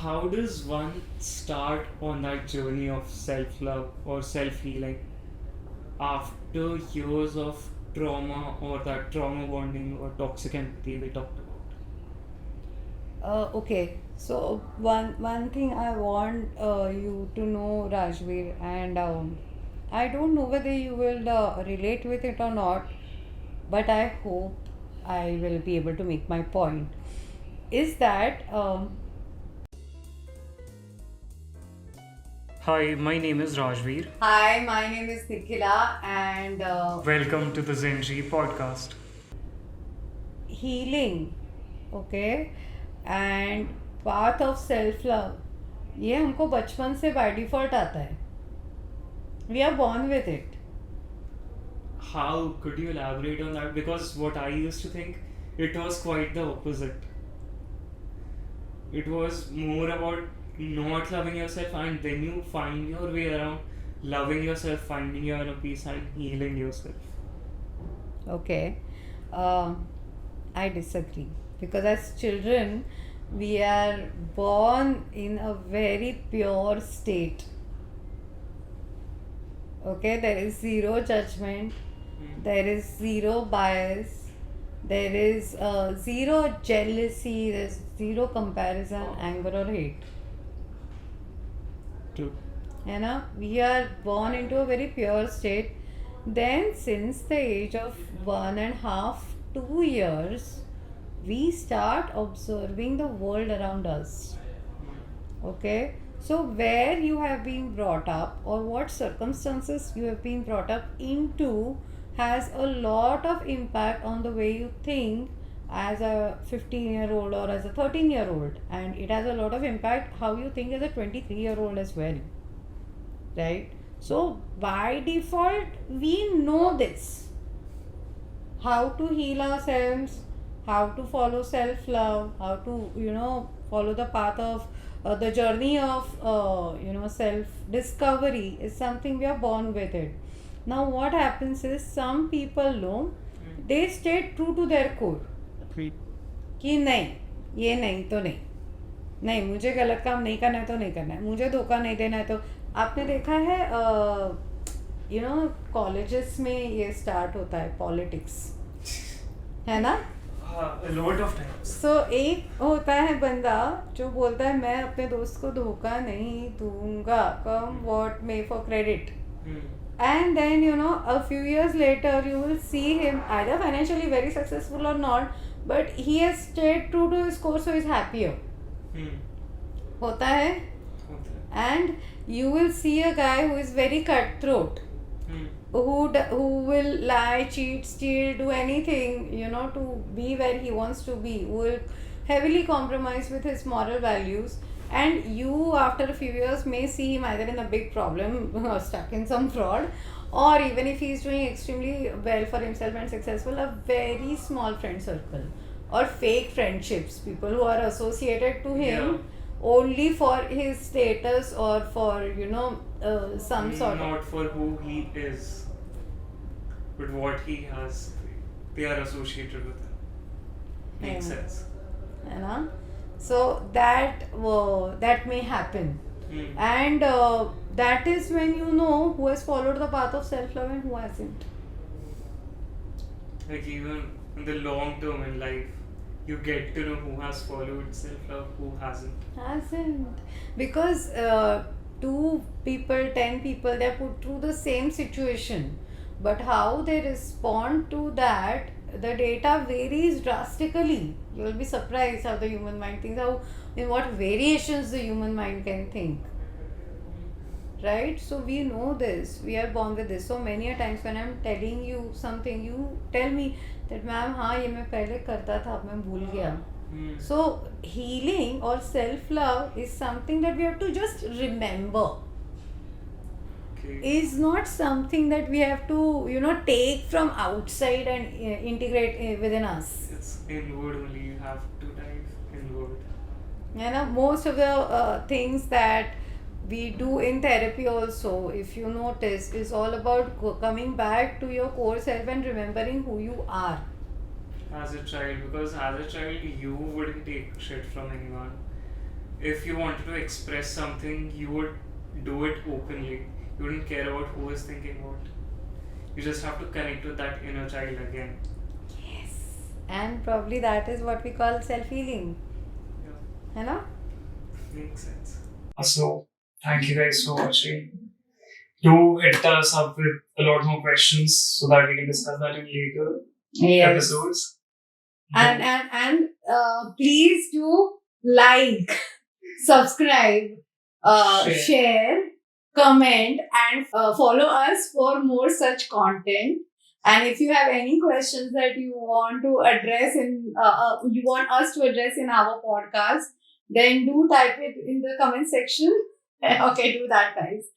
how does one start on that journey of self-love or self-healing after years of trauma or that trauma bonding or toxic empathy we talked about? Okay, so one thing I want you to know, Rajveer, and I don't know whether you will relate with it or not, but I hope I will be able to make my point. Is that Hi, my name is Rajveer. Hi, my name is Nikhila, and Welcome to the Zenji podcast. healing, okay, and path of self love, ये हमको बचपन से by default आता है. We are born with it. How could you elaborate on that? Because what I used to think, it was quite the opposite. It was more about not loving yourself, and then you find your way around loving yourself, finding your inner peace, and healing yourself. Okay, uh, I disagree, because as children we are born in a very pure state. Okay, there is zero judgment, there is zero bias, there is zero jealousy, there's zero comparison, anger, or hate. True. You know, we are born into a very pure state. Then, since the age of 1.5, 2 years, we start observing the world around us. Okay, so where you have been brought up or what circumstances you have been brought up into has a lot of impact on the way you think as a 15-year-old or as a 13-year-old, and it has a lot of impact how you think as a 23-year-old as well, right? So by default we know this, how to heal ourselves, how to follow self love, how to follow the path of the journey of self discovery is something we are born with it. Now what happens is some people know, they stay true to their core कि नहीं, ये नहीं तो नहीं, नहीं मुझे गलत काम नहीं करना है तो नहीं करना है, मुझे धोखा नहीं देना है. तो आपने देखा है कॉलेजेस में ये स्टार्ट होता है पॉलिटिक्स, है ना? A lot of times. सो एक होता है बंदा जो बोलता है मैं अपने दोस्त को धोखा नहीं दूंगा, come what may for credit. And then a few years later you will see him either financially very successful or not, but he has stayed true to his course, so he's happier. होता है. And you will see a guy who is very cutthroat, who will lie, cheat, steal, do anything to be where he wants to be, who will heavily compromise with his moral values. And you after a few years may see him either in a big problem or stuck in some fraud, or even if he is doing extremely well for himself and successful, a very small friend circle or fake friendships, people who are associated to him only for his status or for some sort of, not for who he is, but what he has, they are associated with him. Makes sense. So that may happen. And that is when you know who has followed the path of self-love and who hasn't. Like even in the long term in life, you get to know who has followed self-love, who hasn't. Because 2 people, 10 people, they are put through the same situation, but how they respond to that, the data varies drastically. You will be surprised how the human mind thinks, how in what variations the human mind can think, right? So we know this, we are born with this. So many a times when I'm telling you something, you tell me that ma'am हाँ ये मैं पहले करता था अब मैं भूल गया. So healing or self-love is something that we have to just remember. Is not something that we have to take from outside and integrate within us. It's inward only. You have to dive inward. Most of the things that we do in therapy also, if you notice, is all about coming back to your core self and remembering who you are. As a child, because as a child you wouldn't take shit from anyone. if you wanted to express something, you would do it openly. You wouldn't care about who is thinking what. You just have to connect with that inner child again. Yes. And probably that is what we call self-healing. Yeah. You know? Makes sense. So, thank you guys so much. Do hit us up with a lot more questions so that we can discuss that in later episodes. And please do like, subscribe, share, comment, and follow us for more such content. And if you have any questions that you want to address you want us to address in our podcast, then do type it in the comment section. Okay, do that, guys.